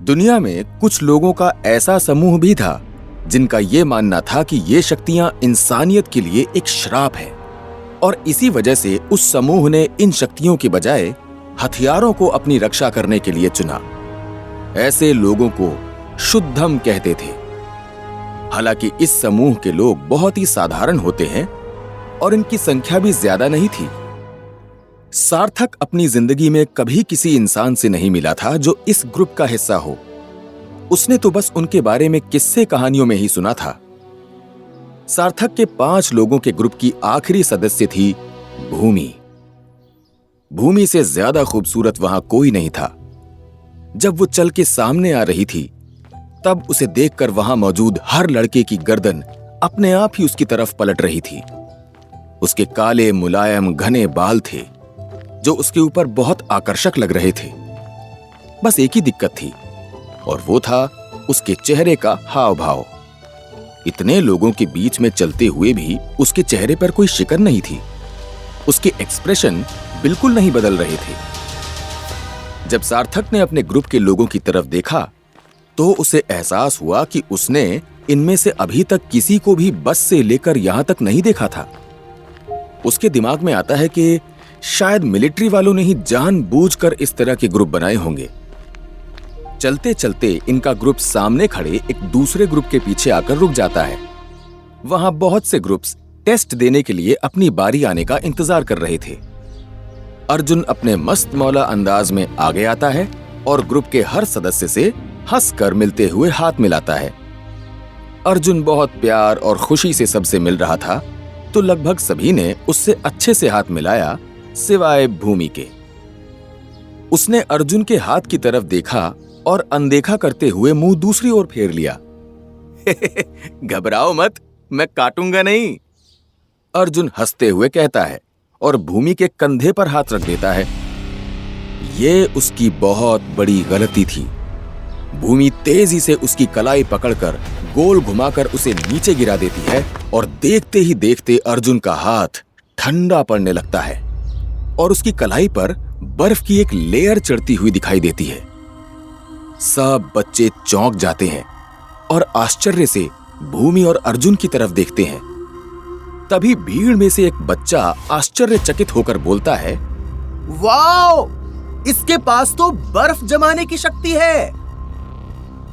दुनिया में कुछ लोगों का ऐसा समूह भी था जिनका ये मानना था कि ये शक्तियां इंसानियत के लिए एक श्राप है, और इसी वजह से उस समूह ने इन शक्तियों के बजाय हथियारों को अपनी रक्षा करने के लिए चुना। ऐसे लोगों को शुद्धम कहते थे। हालांकि इस समूह के लोग बहुत ही साधारण होते हैं और इनकी संख्या भी ज्यादा नहीं थी। सार्थक अपनी जिंदगी में कभी किसी इंसान से नहीं मिला था जो इस ग्रुप का हिस्सा हो। उसने तो बस उनके बारे में किस्से कहानियों में ही सुना था। सार्थक के 5 लोगों के ग्रुप की आखिरी सदस्य थी भूमि। भूमि से ज्यादा खूबसूरत वहां कोई नहीं था। जब वो चल के सामने आ रही थी तब उसे देखकर वहां मौजूद हर लड़के की गर्दन अपने आप ही उसकी तरफ पलट रही थी। उसके काले मुलायम घने बाल थे जो उसके ऊपर बहुत आकर्षक लग रहे थे। बस एक ही दिक्कत थी और वो था उसके चेहरे का हाव भाव। इतने लोगों के बीच में चलते हुए भी उसके चेहरे पर कोई शिकन नहीं थी। उसके एक्सप्रेशन बिल्कुल नहीं बदल रहे थे। जब सार्थक ने अपने ग्रुप के लोगों की तरफ देखा तो उसे एहसास हुआ कि उसने इनमें से अभी तक किसी को भी बस से लेकर यहां तक नहीं देखा था। उसके दिमाग में आता है कि शायद मिलिट्री वालों ने ही जानबूझकर इस तरह के ग्रुप बनाए होंगे। चलते चलते इनका ग्रुप सामने खड़े एक दूसरे ग्रुप के पीछे आकर रुक जाता है। वहां बहुत से ग्रुप्स टेस्ट देने के लिए अपनी बारी आने का इंतजार कर रहे थे। अर्जुन अपने मस्त मौला अंदाज में आगे आता है और ग्रुप के हर सदस्य से हंसकर मिलते हुए हाथ मिलाता है। अर्जुन बहुत प्यार और खुशी से सबसे मिल रहा था तो लगभग सभी ने उससे अच्छे से हाथ मिलाया सिवाय भूमि के। उसने अर्जुन के हाथ की तरफ देखा और अनदेखा करते हुए मुंह दूसरी ओर फेर लिया। घबराओ मत, मैं काटूंगा नहीं, अर्जुन हंसते हुए कहता है और भूमि के कंधे पर हाथ रख देता है। ये उसकी बहुत बड़ी गलती थी। भूमि तेजी से उसकी कलाई पकड़कर गोल घुमाकर उसे नीचे गिरा देती है और देखते ही देखते अर्जुन का हाथ ठंडा पड़ने लगता है और उसकी कलाई पर बर्फ की एक लेयर चढ़ती हुई दिखाई देती है। सब बच्चे चौंक जाते हैं और आश्चर्य से भूमि और अर्जुन की तरफ देखते हैं। तभी भीड़ में से एक बच्चा आश्चर्यचकित होकर बोलता है, वाओ! इसके पास तो बर्फ जमाने की शक्ति है।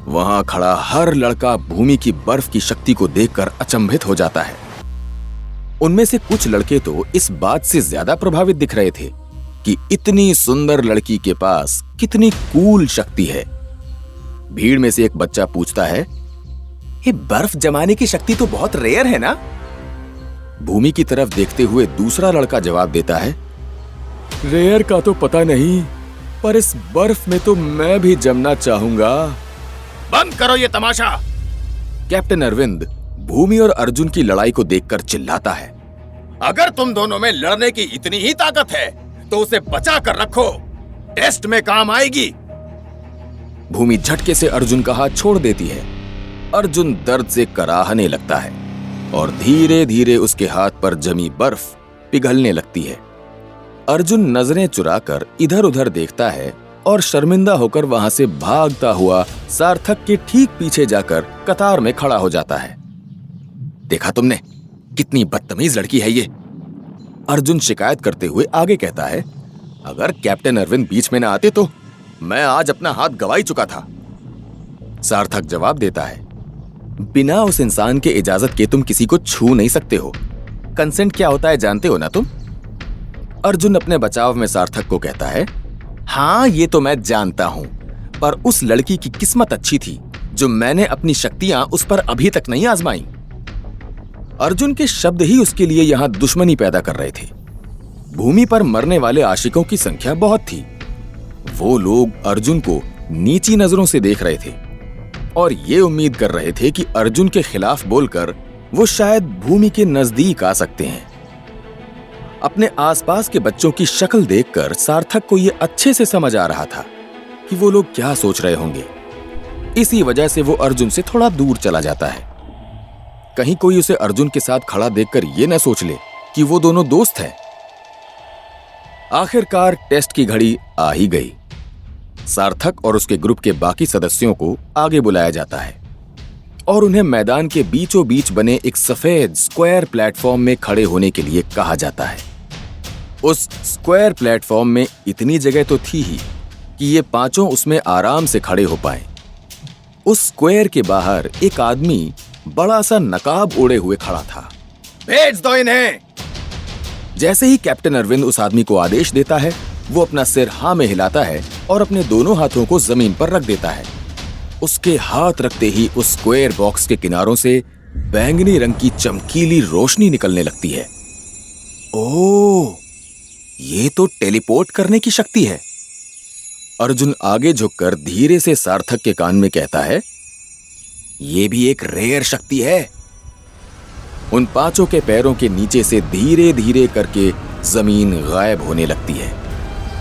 वहां खड़ा हर लड़का भूमि की बर्फ की शक्ति को देखकर अचंभित हो जाता है। उनमें से कुछ लड़के तो इस बात से ज्यादा प्रभावित दिख रहे थे कि इतनी सुंदर लड़की के पास कितनी कूल शक्ति है। भीड़ में से एक बच्चा पूछता है, ये बर्फ जमाने की शक्ति तो बहुत रेयर है ना? भूमि की तरफ देखते हुए दूसरा लड़का जवाब देता है, रेयर का तो पता नहीं, पर इस बर्फ में तो मैं भी जमना चाहूंगा। बंद करो ये तमाशा! कैप्टन अरविंद भूमि और अर्जुन की लड़ाई को देखकर चिल्लाता है, अगर तुम दोनों में लड़ने की इतनी ही ताकत है तो उसे बचा कर रखो, टेस्ट में काम आएगी। भूमि झटके से अर्जुन का हाथ छोड़ देती है। अर्जुन दर्द से कराहने लगता है और धीरे धीरे उसके हाथ पर जमी बर्फ पिघलने लगती है। अर्जुन नजरें चुराकर इधर उधर देखता है और शर्मिंदा होकर वहां से भागता हुआ सार्थक के ठीक पीछे जाकर कतार में खड़ा हो जाता है। देखा तुमने, कितनी बदतमीज लड़की है ये, अर्जुन शिकायत करते हुए आगे कहता है। अगर कैप्टन अरविंद बीच में ना आते तो मैं आज अपना हाथ गंवा ही चुका था। सार्थक जवाब देता है, बिना उस इंसान के इजाजत के तुम किसी को छू नहीं सकते हो। कंसेंट क्या होता है जानते हो ना तुम? अर्जुन अपने बचाव में सार्थक को कहता है, हाँ ये तो मैं जानता हूं, पर उस लड़की की किस्मत अच्छी थी जो मैंने अपनी शक्तियां उस पर अभी तक नहीं आजमाई। अर्जुन के शब्द ही उसके लिए यहां दुश्मनी पैदा कर रहे थे। भूमि पर मरने वाले आशिकों की संख्या बहुत थी। वो लोग अर्जुन को नीची नजरों से देख रहे थे और ये उम्मीद कर रहे थे कि अर्जुन के खिलाफ बोलकर वो शायद भूमि के नजदीक आ सकते हैं। अपने आसपास के बच्चों की शक्ल देखकर सार्थक को यह अच्छे से समझ आ रहा था कि वो लोग क्या सोच रहे होंगे। इसी वजह से वो अर्जुन से थोड़ा दूर चला जाता है। कहीं कोई उसे अर्जुन के साथ खड़ा देखकर ये न सोच ले कि वो दोनों दोस्त हैं। आखिरकार टेस्ट की घड़ी आ ही गई। सार्थक और उसके ग्रुप के बाकी सदस्यों को आगे बुलाया जाता है और उन्हें मैदान के बीचों बीच बने एक सफेद स्क्वायर प्लेटफॉर्म में खड़े होने के लिए कहा जाता है। उस स्क्वायर प्लेटफॉर्म में इतनी जगह तो थी ही कि ये पांचों उसमें आराम से खड़े हो पाए। उस स्क्वायर के बाहर एक आदमी बड़ा सा नकाब ओढ़े हुए खड़ा था। भेज दो इन्हें। जैसे ही कैप्टन अरविंद उस आदमी को आदेश देता है, वो अपना सिर हाँ में हिलाता है और अपने दोनों हाथों को जमीन पर रख देता है। उसके हाथ रखते ही उस स्क्वायर बॉक्स के किनारों से बैंगनी रंग की चमकीली रोशनी निकलने लगती है। ओह, ये तो टेलीपोर्ट करने की शक्ति है। अर्जुन आगे झुककर धीरे से सार्थक के कान में कहता है, ये भी एक रेयर शक्ति है। उन पांचों के पैरों के नीचे से धीरे धीरे करके जमीन गायब होने लगती है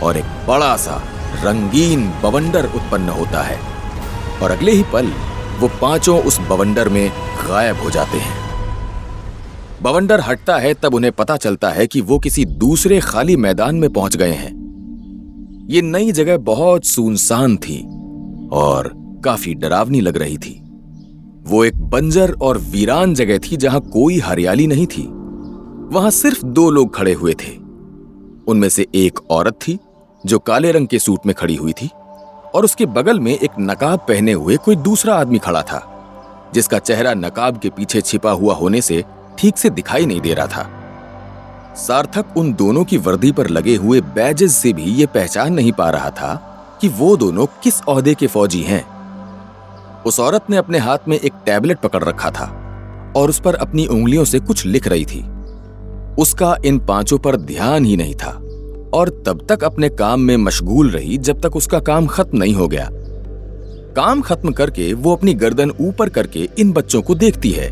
और एक बड़ा सा रंगीन बवंडर उत्पन्न होता है और अगले ही पल वो पांचों उस बवंडर में गायब हो जाते हैं। बवंडर हटता है तब उन्हें पता चलता है कि वो किसी दूसरे खाली मैदान में पहुंच गए हैं। ये नई जगह बहुत सुनसान थी और काफी डरावनी लग रही थी। वो एक बंजर और वीरान जगह थी जहां कोई हरियाली नहीं थी। वहां सिर्फ दो लोग खड़े हुए थे। उनमें से एक औरत थी जो काले रंग के सूट में खड़ी हुई थी और उसके बगल में एक नकाब पहने हुए कोई दूसरा आदमी खड़ा था, जिसका चेहरा नकाब के पीछे छिपा हुआ होने से ठीक से दिखाई नहीं दे रहा था। सार्थक उन दोनों की वर्दी पर लगे हुए बैजेस से भी ये पहचान नहीं पा रहा था कि वो दोनों किस ओहदे के फौजी हैं। उस औरत ने अपने हाथ में एक टैबलेट पकड़ रखा था और उस पर अपनी उंगलियों से कुछ लिख रही थी। उसका इन पांचों पर ध्यान ही नहीं था और तब तक अपने काम में मशगूल रही जब तक उसका काम खत्म नहीं हो गया। काम खत्म करके वो अपनी गर्दन ऊपर करके इन बच्चों को देखती है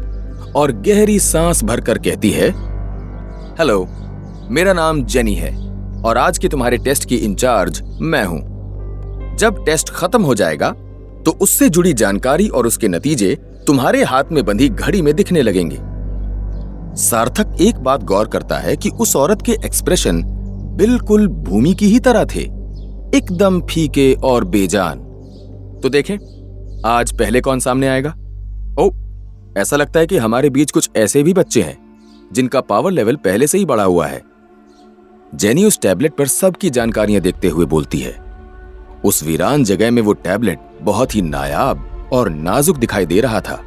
और गहरी सांस भरकर कहती है, हेलो, मेरा नाम जेनी है और आज के तुम्हारे टेस्ट की इंचार्ज मैं हूं। जब टेस्ट खत्म हो जाएगा तो उससे जुड़ी जानकारी और उसके नतीजे तुम्हारे हाथ में बंधी घड़ी में दिखने लगेंगे। सार्थक एक बात गौर करता है कि उस औरत के एक्सप्रेशन बिल्कुल भूमि की ही तरह थे, एकदम फीके और बेजान। तो देखें, आज पहले कौन सामने आएगा? ओह, ऐसा लगता है कि हमारे बीच कुछ ऐसे भी बच्चे हैं जिनका पावर लेवल पहले से ही बढ़ा हुआ है। जेनी उस टैबलेट पर सबकी जानकारियां देखते हुए बोलती है। उस वीरान जगह में वो टैबलेट बहुत ही नायाब और नाजुक दिखाई दे रहा था।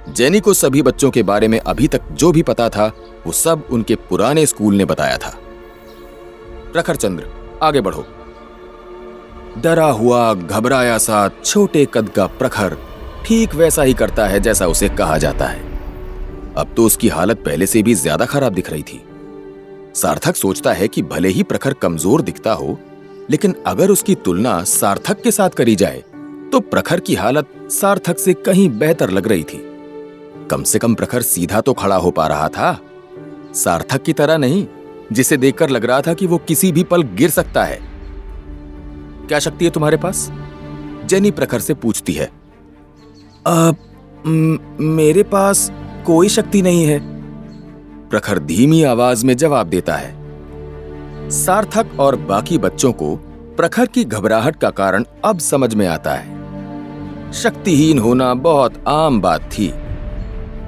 जेनी को सभी बच्चों के बारे में अभी तक जो भी पता था वो सब उनके पुराने स्कूल ने बताया था। प्रखर चंद्र, आगे बढ़ो। डरा हुआ, घबराया सा छोटे कद का प्रखर ठीक वैसा ही करता है जैसा उसे कहा जाता है। अब तो उसकी हालत पहले से भी ज्यादा खराब दिख रही थी। सार्थक सोचता है कि भले ही प्रखर कमजोर दिखता हो, लेकिन अगर उसकी तुलना सार्थक के साथ करी जाए तो प्रखर की हालत सार्थक से कहीं बेहतर लग रही थी। कम से कम प्रखर सीधा तो खड़ा हो पा रहा था, सार्थक की तरह नहीं जिसे देखकर लग रहा था कि वो किसी भी पल गिर सकता है। क्या शक्ति है तुम्हारे पास? जेनी प्रखर से पूछती है। मेरे पास कोई शक्ति नहीं है, प्रखर धीमी आवाज में जवाब देता है। सार्थक और बाकी बच्चों को प्रखर की घबराहट का कारण अब समझ में आता है। शक्तिहीन होना बहुत आम बात थी।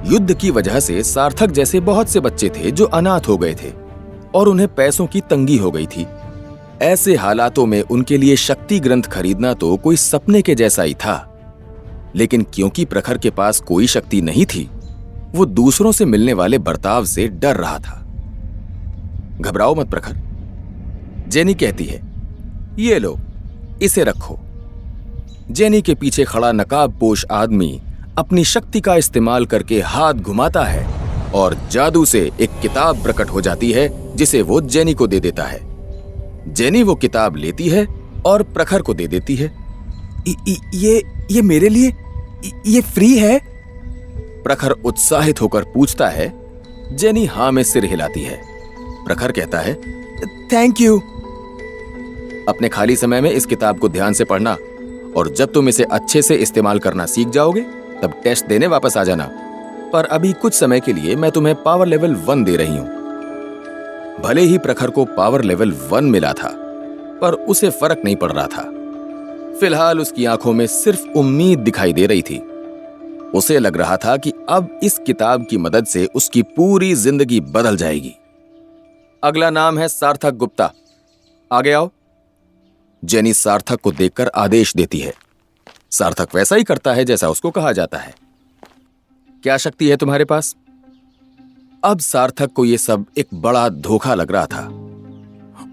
युद्ध की वजह से सार्थक जैसे बहुत से बच्चे थे जो अनाथ हो गए थे और उन्हें पैसों की तंगी हो गई थी। ऐसे हालातों में उनके लिए शक्ति ग्रंथ खरीदना तो कोई सपने के जैसा ही था। लेकिन क्योंकि प्रखर के पास कोई शक्ति नहीं थी, वो दूसरों से मिलने वाले बर्ताव से डर रहा था। घबराओ मत प्रखर, जेनी कहती है। ये लो, इसे रखो। जेनी के पीछे खड़ा नकाबपोश आदमी अपनी शक्ति का इस्तेमाल करके हाथ घुमाता है और जादू से एक किताब प्रकट हो जाती है जिसे वो जेनी को दे देता है। जेनी वो किताब लेती है और प्रखर को दे देती है। ये मेरे लिए? ये फ्री है? प्रखर उत्साहित होकर पूछता है। जेनी हां में सिर हिलाती है। प्रखर कहता है, थैंक यू। अपने खाली समय में इस किताब को ध्यान से पढ़ना और जब तुम इसे अच्छे से इस्तेमाल करना सीख जाओगे तब टेस्ट देने वापस आ जाना। पर अभी कुछ समय के लिए मैं तुम्हें पावर लेवल 1 दे रही हूं। भले ही प्रखर को पावर लेवल 1 मिला था, पर उसे फर्क नहीं पड़ रहा था। फिलहाल उसकी आंखों में सिर्फ उम्मीद दिखाई दे रही थी। उसे लग रहा था कि अब इस किताब की मदद से उसकी पूरी जिंदगी बदल जाएगी। अगला नाम है सार्थक गुप्ता, आगे आओ। जेनी सार्थक को देखकर आदेश देती है। सार्थक वैसा ही करता है जैसा उसको कहा जाता है। क्या शक्ति है तुम्हारे पास? अब सार्थक को यह सब एक बड़ा धोखा लग रहा था।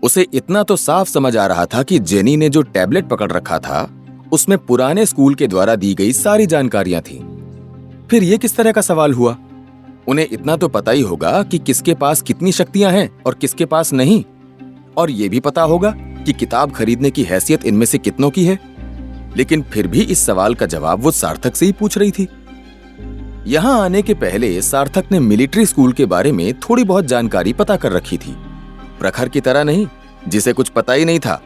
उसे इतना तो साफ समझ आ रहा था कि जेनी ने जो टैबलेट पकड़ रखा था उसमें पुराने स्कूल के द्वारा दी गई सारी जानकारियां थीं। फिर यह किस तरह का सवाल हुआ? उन्हें इतना तो पता ही होगा कि किसके पास कितनी शक्तियां हैं और किसके पास नहीं, और यह भी पता होगा कि किताब खरीदने की हैसियत इनमें से कितनों की है। लेकिन फिर भी इस सवाल का जवाब वो सार्थक से ही पूछ रही थी। यहां आने के पहले सार्थक ने मिलिट्री स्कूल के बारे में थोड़ी बहुत जानकारी पता कर रखी थी, प्रखर की तरह नहीं जिसे कुछ पता ही नहीं था।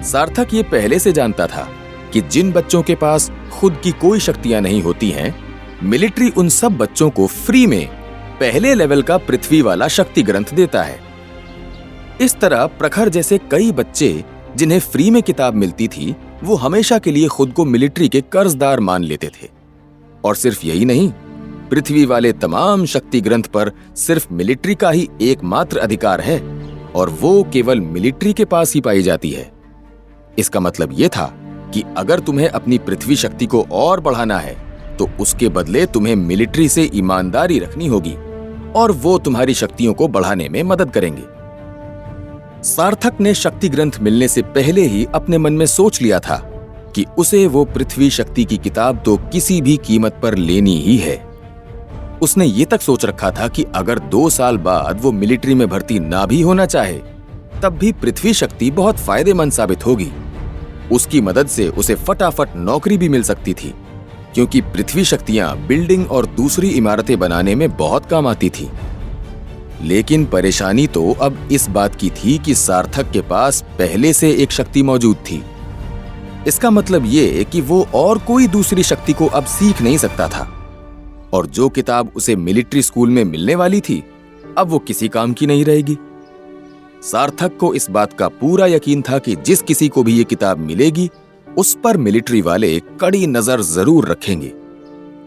सार्थक ये पहले से जानता था कि जिन बच्चों के पास खुद की कोई शक्तियां नहीं होती हैं, मिलिट्री उन सब बच्चों को फ्री में पहले लेवल का पृथ्वी वाला शक्ति ग्रंथ देता है। इस तरह प्रखर जैसे कई बच्चे जिन्हें फ्री में किताब मिलती थी, वो हमेशा के लिए खुद को मिलिट्री के कर्जदार मान लेते थे। और सिर्फ यही नहीं, पृथ्वी वाले तमाम शक्ति ग्रंथ पर सिर्फ मिलिट्री का ही एकमात्र अधिकार है, और वो केवल मिलिट्री के पास ही पाई जाती है। इसका मतलब यह था कि अगर तुम्हें अपनी पृथ्वी शक्ति को और बढ़ाना है तो उसके बदले तुम्हें मिलिट्री से ईमानदारी रखनी होगी, और वो तुम्हारी शक्तियों को बढ़ाने में मदद करेंगे। सार्थक ने शक्ति ग्रंथ मिलने से पहले ही अपने मन में सोच लिया था कि उसे वो पृथ्वी शक्ति की किताब तो किसी भी कीमत पर लेनी ही है। उसने ये तक सोच रखा था कि अगर 2 साल बाद वो मिलिट्री में भर्ती ना भी होना चाहे, तब भी पृथ्वी शक्ति बहुत फायदेमंद साबित होगी। उसकी मदद से उसे फटाफट नौकरी भी मिल सकती थी, क्योंकि पृथ्वी शक्तियां बिल्डिंग और दूसरी इमारतें बनाने में बहुत काम आती थी। लेकिन परेशानी तो अब इस बात की थी कि सार्थक के पास पहले से एक शक्ति मौजूद थी। इसका मतलब ये कि वो और कोई दूसरी शक्ति को अब सीख नहीं सकता था, और जो किताब उसे मिलिट्री स्कूल में मिलने वाली थी, अब वो किसी काम की नहीं रहेगी। सार्थक को इस बात का पूरा यकीन था कि जिस किसी को भी ये किताब मिलेगी, उस पर मिलिट्री वाले कड़ी नजर जरूर रखेंगे,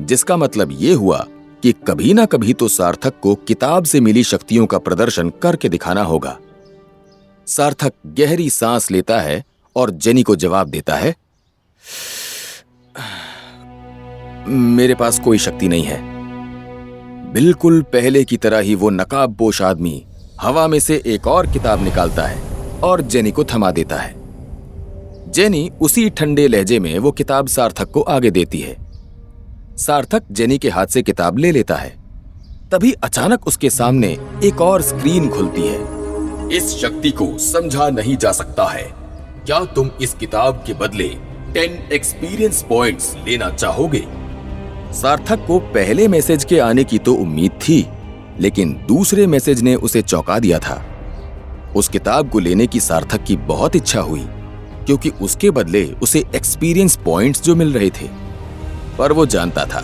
जिसका मतलब ये हुआ कि कभी ना कभी तो सार्थक को किताब से मिली शक्तियों का प्रदर्शन करके दिखाना होगा। सार्थक गहरी सांस लेता है और जेनी को जवाब देता है, मेरे पास कोई शक्ति नहीं है। बिल्कुल पहले की तरह ही वो नकाबपोश आदमी हवा में से एक और किताब निकालता है और जेनी को थमा देता है। जेनी उसी ठंडे लहजे में वो किताब सार्थक को आगे देती है। सार्थक जेनी के हाथ से किताब ले लेता है। तभी अचानक उसके सामने एक और स्क्रीन खुलती है। इस शक्ति को समझा नहीं जा सकता है। क्या तुम इस किताब के बदले 10 एक्सपीरियंस पॉइंट्स लेना चाहोगे? सार्थक को पहले मैसेज के आने की तो उम्मीद थी, लेकिन दूसरे मैसेज ने उसे चौंका दिया था। उस किताब को लेने की सार्थक की बहुत इच्छा हुई, क्योंकि उसके बदले उसे एक्सपीरियंस पॉइंट्स जो मिल रहे थे। पर वो जानता था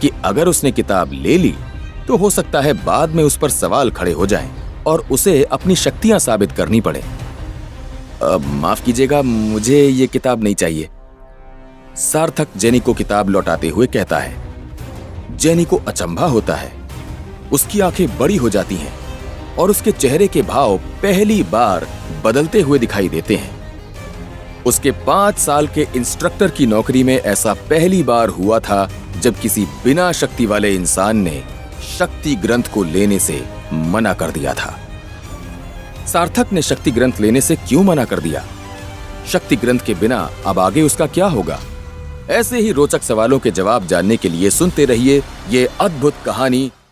कि अगर उसने किताब ले ली तो हो सकता है बाद में उस पर सवाल खड़े हो जाएं और उसे अपनी शक्तियां साबित करनी पड़े। माफ कीजिएगा, मुझे ये किताब नहीं चाहिए। सार्थक जेनी को किताब लौटाते हुए कहता है। जेनी को अचंभा होता है। उसकी आंखें बड़ी हो जाती हैं और उसके चेहरे के भाव पहली बार बदलते हुए दिखाई देते हैं। उसके 5 साल के इंस्ट्रक्टर की नौकरी में ऐसा पहली बार हुआ था जब किसी बिना शक्ति वाले इंसान ने शक्ति ग्रंथ को लेने से मना कर दिया था। सार्थक ने शक्ति ग्रंथ लेने से क्यों मना कर दिया? शक्ति ग्रंथ के बिना अब आगे उसका क्या होगा? ऐसे ही रोचक सवालों के जवाब जानने के लिए सुनते रहिए ये अद्भुत कहानी